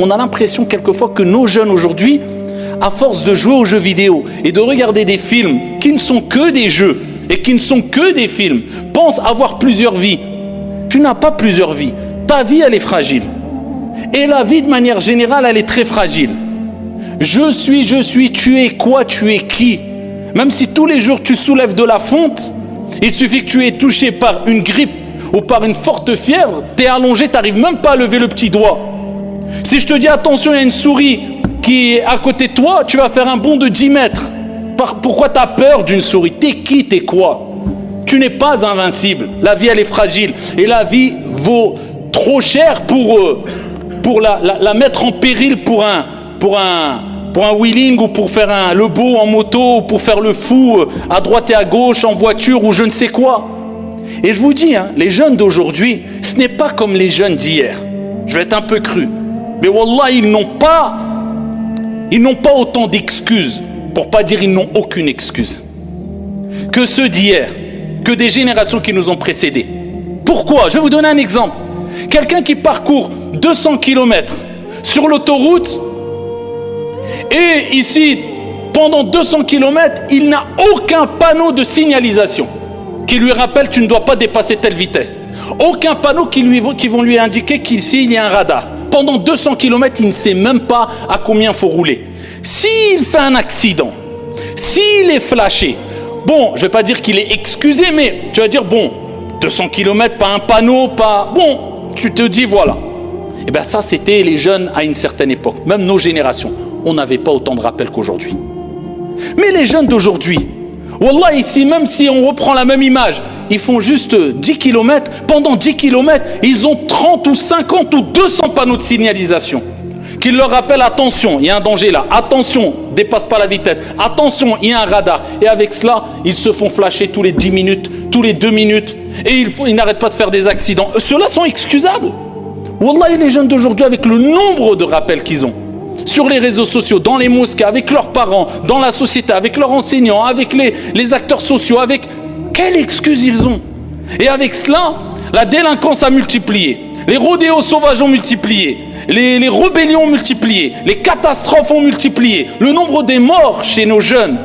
On a l'impression quelquefois que nos jeunes aujourd'hui, à force de jouer aux jeux vidéo et de regarder des films qui ne sont que des jeux et qui ne sont que des films, pensent avoir plusieurs vies. Tu n'as pas plusieurs vies. Ta vie, elle est fragile. Et la vie, de manière générale, elle est très fragile. Je suis, tu es quoi, tu es qui? Même si tous les jours tu soulèves de la fonte, il suffit que tu aies touché par une grippe ou par une forte fièvre, tu es allongé, tu n'arrives même pas à lever le petit doigt. Si je te dis attention, il y a une souris qui est à côté de toi, tu vas faire un bond de 10 mètres. Pourquoi tu as peur d'une souris? T'es qui, t'es quoi? Tu n'es pas invincible. La vie, elle est fragile. Et la vie vaut trop cher pour la mettre en péril pour un wheeling ou pour faire le beau en moto ou pour faire le fou à droite et à gauche en voiture ou je ne sais quoi. Et je vous dis, les jeunes d'aujourd'hui, ce n'est pas comme les jeunes d'hier. Je vais être un peu cru. Mais wallah, ils n'ont pas autant d'excuses, pour pas dire ils n'ont aucune excuse, que ceux d'hier, que des générations qui nous ont précédés. Pourquoi? Je vais vous donner un exemple. Quelqu'un qui parcourt 200 km sur l'autoroute et ici, pendant 200 km, il n'a aucun panneau de signalisation qui lui rappelle tu ne dois pas dépasser telle vitesse. Aucun panneau qui vont lui indiquer qu'ici il y a un radar. Pendant 200 km, il ne sait même pas à combien il faut rouler. S'il fait un accident, s'il est flashé, bon, je ne vais pas dire qu'il est excusé, mais tu vas dire, bon, 200 km, pas un panneau, pas... Bon, tu te dis, voilà. Et bien ça, c'était les jeunes à une certaine époque. Même nos générations, on n'avait pas autant de rappels qu'aujourd'hui. Mais les jeunes d'aujourd'hui, wallah, ici, même si on reprend la même image, ils font juste 10 km. Pendant 10 km, ils ont 30 ou 50 ou 200 panneaux de signalisation qui leur rappellent, attention, il y a un danger là. Attention, dépasse pas la vitesse. Attention, il y a un radar. Et avec cela, ils se font flasher tous les 10 minutes, tous les 2 minutes. Et ils n'arrêtent pas de faire des accidents. Ceux-là sont excusables. Wallah, les jeunes d'aujourd'hui, avec le nombre de rappels qu'ils ont, sur les réseaux sociaux, dans les mosquées, avec leurs parents, dans la société, avec leurs enseignants, avec les acteurs sociaux, avec... Quelle excuse ils ont? Et avec cela, la délinquance a multiplié, les rodéos sauvages ont multiplié, les rébellions ont multiplié, les catastrophes ont multiplié, le nombre des morts chez nos jeunes,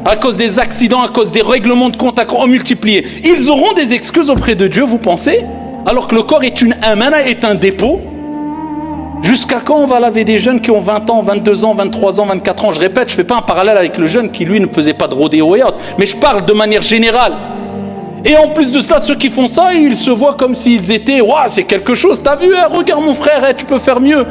à cause des accidents, à cause des règlements de compte, ont multiplié. Ils auront des excuses auprès de Dieu, vous pensez? Alors que le corps est une amana, est un dépôt. Jusqu'à quand on va laver des jeunes qui ont 20 ans, 22 ans, 23 ans, 24 ans? Je répète, je ne fais pas un parallèle avec le jeune qui, lui, ne faisait pas de rodéo et autres. Mais je parle de manière générale. Et en plus de cela, ceux qui font ça, ils se voient comme s'ils étaient... Waouh, c'est quelque chose, t'as vu, regarde mon frère, tu peux faire mieux.